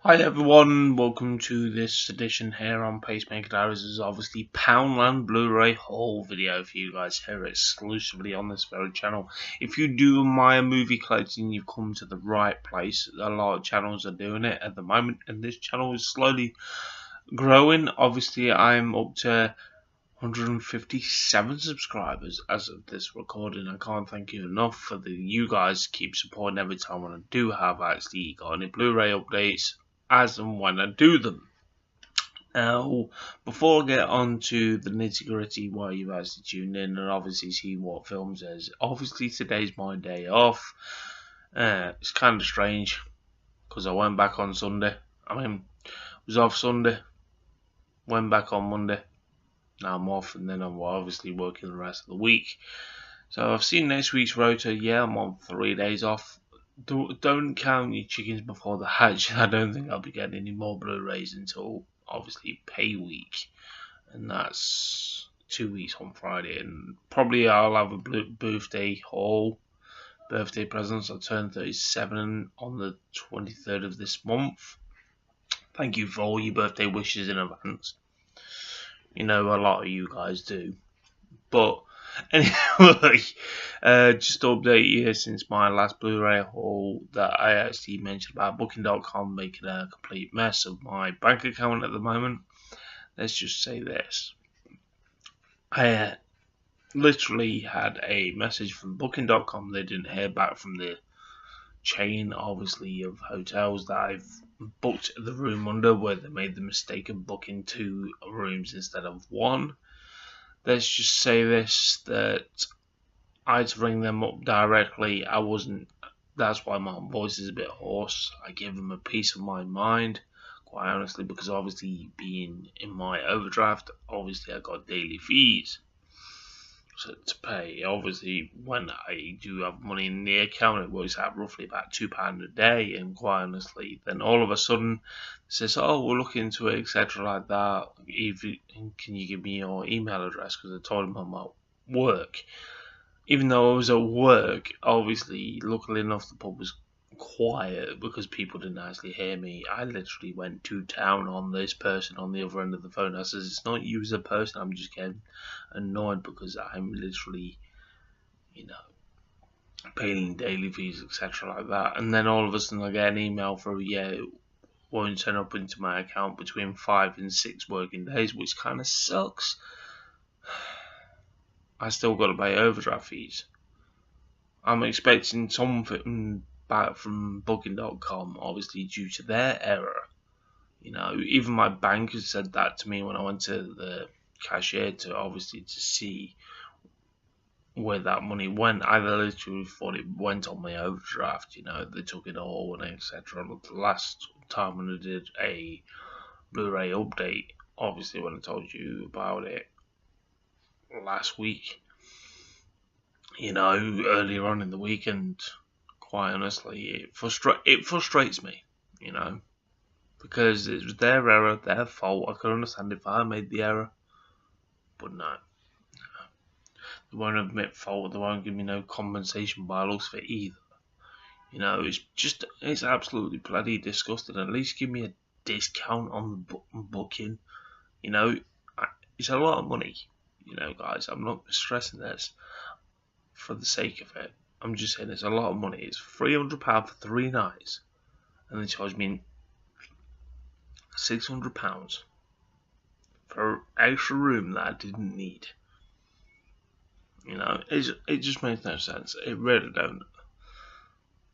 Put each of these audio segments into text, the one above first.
Hi everyone, welcome to this edition here on Pacemaker Diaries. This is obviously Poundland Bluray haul video for you guys here exclusively on this very channel. If you do admire movie collecting, you've come to the right place. A lot of channels are doing it at the moment, and this channel is slowly growing. Obviously, I'm up to 157 subscribers as of this recording. I can't thank you enough for you guys keep supporting every time when I do have actually got any Blu-ray updates as and when I do them. Now, before I get on to the nitty gritty why you guys tune in and obviously see what films there's, obviously today's my day off. It's kind of strange because I went back on Sunday. Was off Sunday, went back on Monday. Now I'm off, and then I'm obviously working the rest of the week. So I've seen next week's rota. Yeah, I'm on 3 days off. Don't count your chickens before the hatch. I don't think I'll be getting any more Blu-rays until obviously pay week, and that's 2 weeks on Friday. And probably I'll have a birthday haul, birthday presents. I turn 37 on the 23rd of this month. Thank you for all your birthday wishes in advance. You know, a lot of you guys do. But anyway, just to update you since my last Blu-ray haul that I actually mentioned about Booking.com making a complete mess of my bank account at the moment. Let's just say this. I literally had a message from Booking.com. They didn't hear back from the chain, obviously, of hotels that I've booked the room under, where they made the mistake of booking 2 rooms instead of 1. Let's just say this, that I had to ring them up directly. That's why my voice is a bit hoarse. I give them a piece of my mind, quite honestly, because obviously being in my overdraft, obviously I got daily fees to pay. Obviously, when I do have money in the account, it works out roughly about £2 a day, and quite honestly, then all of a sudden it says, oh, we'll look into it, etc. like that. Can you give me your email address? Because I told them I'm at work. Even though I was at work, obviously, luckily enough, the pub was quiet because people didn't actually hear me. I literally went to town on this person on the other end of the phone. I says, it's not you as a person, I'm just getting annoyed because I'm literally, paying daily fees, etc. like that. And then all of a sudden I get an email for, it won't turn up into my account between 5 and 6 working days, which kind of sucks. I still got to pay overdraft fees. I'm expecting something back from Booking.com, obviously due to their error. Even my bank has said that to me when I went to the cashier to see where that money went. I literally thought it went on my overdraft. They took it all and etc. The last time when I did a Blu-ray update, obviously when I told you about it last week, earlier on in the weekend, quite honestly, it frustrates me, because it was their error, their fault. I could understand if I made the error, but no. They won't admit fault, they won't give me no compensation by looks for either. It's absolutely bloody disgusting. At least give me a discount on the booking. It's a lot of money, guys. I'm not stressing this for the sake of it. I'm just saying it's a lot of money. It's £300 for 3 nights, and they charge me £600 for an extra room that I didn't need. It just makes no sense. It really don't.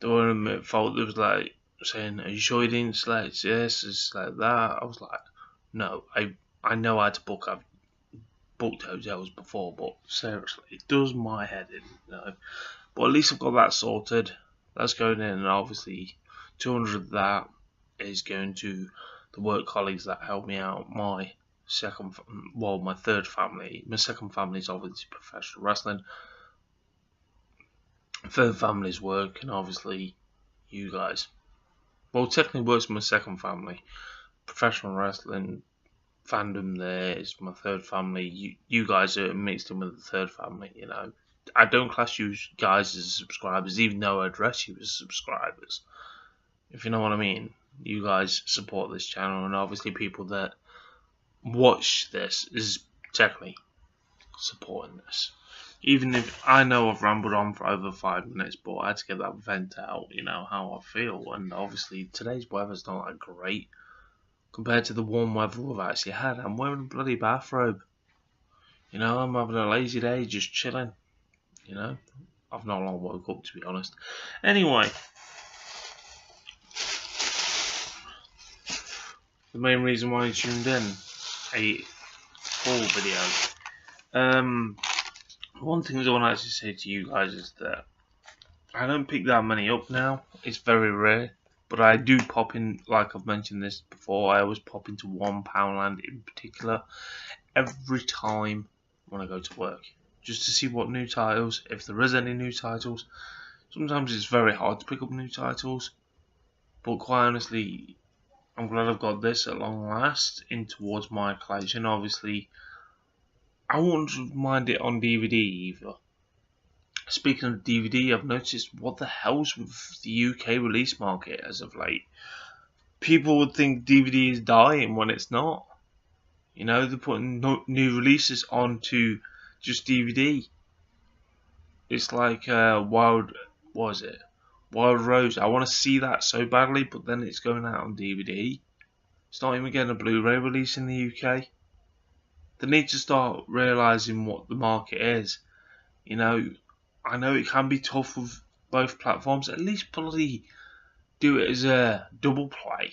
They were admit fault. It was like saying, "Are you sure you didn't select this?" It's like that. I was like, "No, I know how to book. I've booked hotels before, but seriously, it does my head in, But at least I've got that sorted. That's going in, and obviously 200 of that is going to the work colleagues that helped me out. My third family. My second family is obviously professional wrestling. Third family is work, and obviously you guys. Well, technically works my second family. Professional wrestling fandom there is my third family. You guys are mixed in with the third family, I don't class you guys as subscribers, even though I address you as subscribers, if you know what I mean. you guys support this channel, and obviously people that watch this is technically supporting this. Even if I know I've rambled on for over 5 minutes, but I had to get that vent out, you know, how I feel. And obviously today's weather's not that great compared to the warm weather we've actually had. I'm wearing a bloody bathrobe. You know, I'm having a lazy day, just chilling. You know, I've not long woke up, to be honest. Anyway, the main reason why you tuned in, a full video. One thing I want to actually say to you guys is that I don't pick that many up now. It's very rare, but I do pop in, like I've mentioned this before, I always pop into one Poundland in particular every time when I go to work, just to see what new titles, if there is any new titles. Sometimes it's very hard to pick up new titles, but quite honestly, I'm glad I've got this at long last in towards my collection. Obviously, I wouldn't mind it on DVD either. Speaking of DVD, I've noticed what the hell's with the UK release market as of late. People would think DVD is dying when it's not. You know, they're putting new releases onto just DVD. It's like Wild Rose. I want to see that so badly, but then it's going out on DVD. It's not even getting a Blu-ray release in the UK. They need to start realising what the market is. You know, I know it can be tough with both platforms. At least bloody do it as a double play.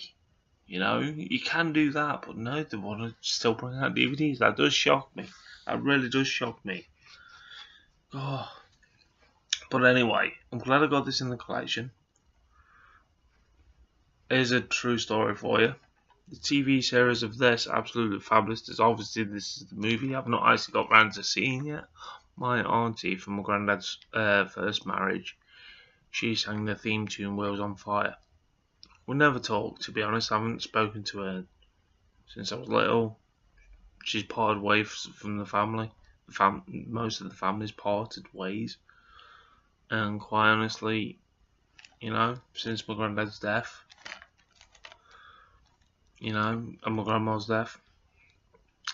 You know, you can do that, but no, they want to still bring out DVDs. That does shock me. That really does shock me. Oh. But anyway, I'm glad I got this in the collection. Here's a true story for you. The TV series of this, absolutely fabulous. This is the movie I've not actually got round to seeing yet. My auntie from my granddad's first marriage, she sang the theme tune Wheels on Fire. We never talked, to be honest. I haven't spoken to her since I was little. She's parted ways from the family. Most of the family's parted ways. And quite honestly, you know, since my granddad's death, you know, and my grandma's death,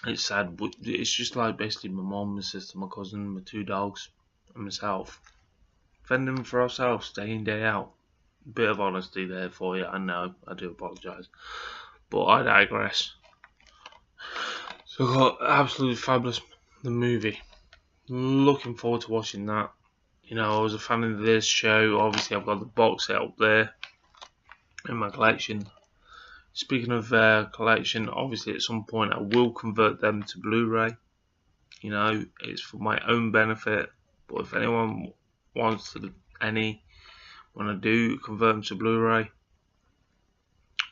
it's sad. It's just like basically my mum, my sister, my cousin, my 2 dogs, and myself. Fending for ourselves, day in, day out. Bit of honesty there for you, I know, I do apologise. But I digress. So I got absolutely fabulous, the movie. Looking forward to watching that. You know, I was a fan of this show. Obviously, I've got the box set up there in my collection. Speaking of collection, obviously at some point I will convert them to Blu-ray. You know, it's for my own benefit. But if anyone wants to, when I do convert them to Blu-ray,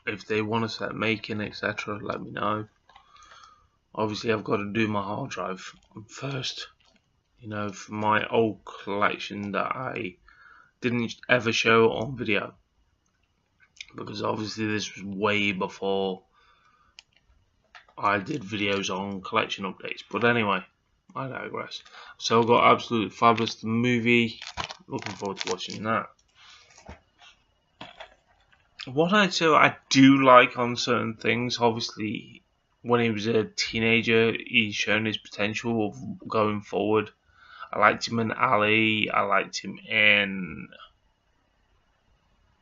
if they want to start making, etc., let me know. Obviously, I've got to do my hard drive first. You know, for my old collection that I didn't ever show on video. Because obviously this was way before I did videos on collection updates. But anyway, I digress. So I've got absolutely fabulous, the movie. Looking forward to watching that. What I'd say I do like on certain things, obviously when he was a teenager, he's shown his potential of going forward. I liked him in Ali. I liked him in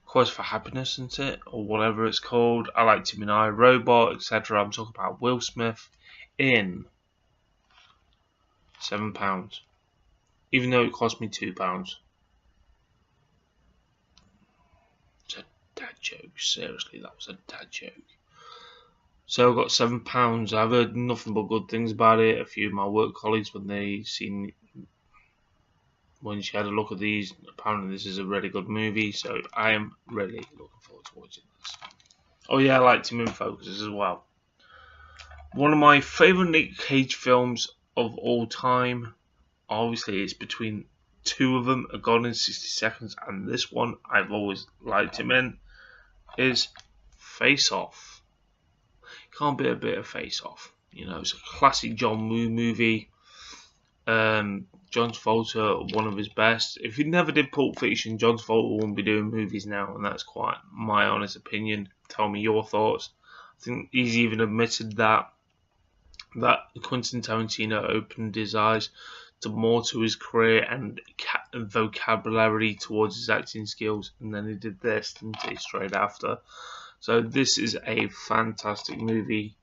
Quest for Happiness, isn't it? Or whatever it's called. I liked him in I, Robot, etc. I'm talking about Will Smith in £7. Even though it cost me £2. It's a dad joke. Seriously, that was a dad joke. So I got £7. I've heard nothing but good things about it. A few of my work colleagues, when she had a look at these, apparently this is a really good movie, so I am really looking forward to watching this. Oh yeah, I liked him in Focus as well. One of my favourite Nick Cage films of all time, obviously it's between 2 of them, A Gone in 60 Seconds, and this one I've always liked him in, is Face Off. Can't be a bit of Face Off. You know, it's a classic John Woo movie. John Travolta, one of his best. If he never did Pulp Fiction, John Travolta wouldn't be doing movies now, and that's quite my honest opinion. Tell me your thoughts. I think he's even admitted that Quentin Tarantino opened his eyes to more to his career and vocabulary towards his acting skills, and then he did this, didn't he, straight after. So this is a fantastic movie,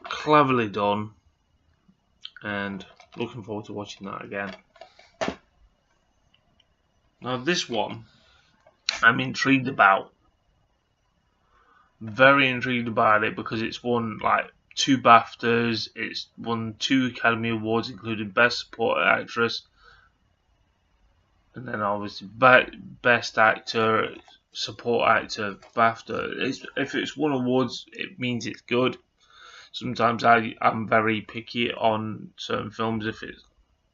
cleverly done, and looking forward to watching that again. Now this one, I'm intrigued about. Very intrigued about it because it's won like 2 BAFTAs, it's won 2 Academy Awards, including Best Supporting Actress, and then obviously Best Actor, Support Actor, BAFTA. If it's won awards, it means it's good. Sometimes I'm very picky on certain films if it's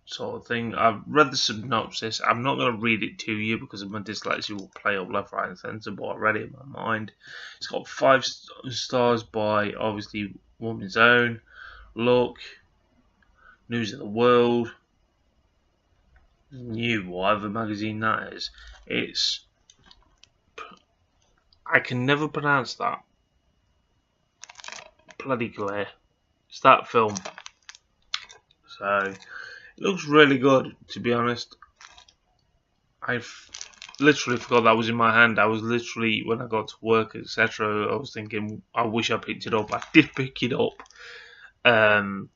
sort of thing. I've read the synopsis. I'm not going to read it to you because my dyslexia will play up left, right and centre, but I read it in my mind. It's got 5 stars by, obviously, Woman's Own, Look, News of the World, New, whatever magazine that is. It's... I can never pronounce that. Bloody glare. It's that film. So, it looks really good, to be honest. I've literally forgot that was in my hand. I was literally, when I got to work, etc., I was thinking, I wish I picked it up. I did pick it up,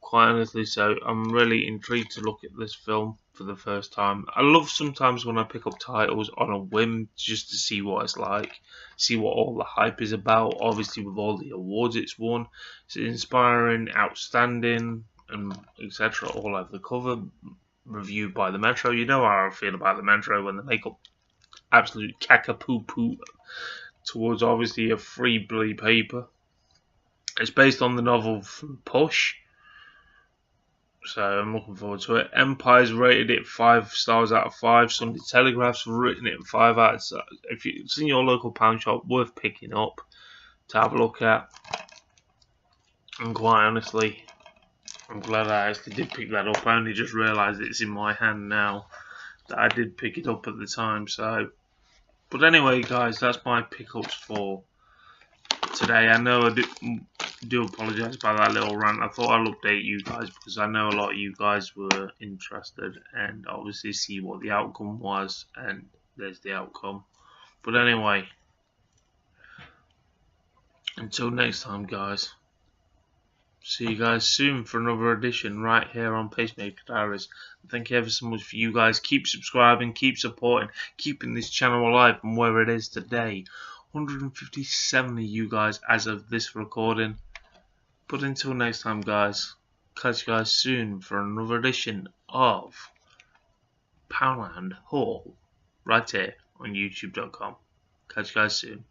quite honestly, so I'm really intrigued to look at this film for the first time. I love sometimes when I pick up titles on a whim just to see what it's like, see what all the hype is about. Obviously, with all the awards it's won, it's inspiring, outstanding, and etc. all over the cover. Reviewed by the Metro. You know how I feel about the Metro when they make up absolute caca-poo-poo towards obviously a free bloody paper. It's based on the novel from Push, so I'm looking forward to it. Empire's rated it 5 stars out of 5. Sunday Telegraph's written it 5 out of 6. If it's in your local pound shop, worth picking up to have a look at. And quite honestly, I'm glad I actually did pick that up. I only just realised it's in my hand now that I did pick it up at the time. So, but anyway, guys, that's my pickups for today. I know I do apologise about that little rant. I thought I'll update you guys because I know a lot of you guys were interested and obviously see what the outcome was, and there's the outcome. But anyway, until next time, guys. See you guys soon for another edition right here on Pacemaker Diaries. Thank you ever so much for you guys. Keep subscribing, keep supporting, keeping this channel alive and where it is today. 157 of you guys as of this recording. But until next time, guys, catch you guys soon for another edition of Poundland Hall right here on YouTube.com. Catch you guys soon.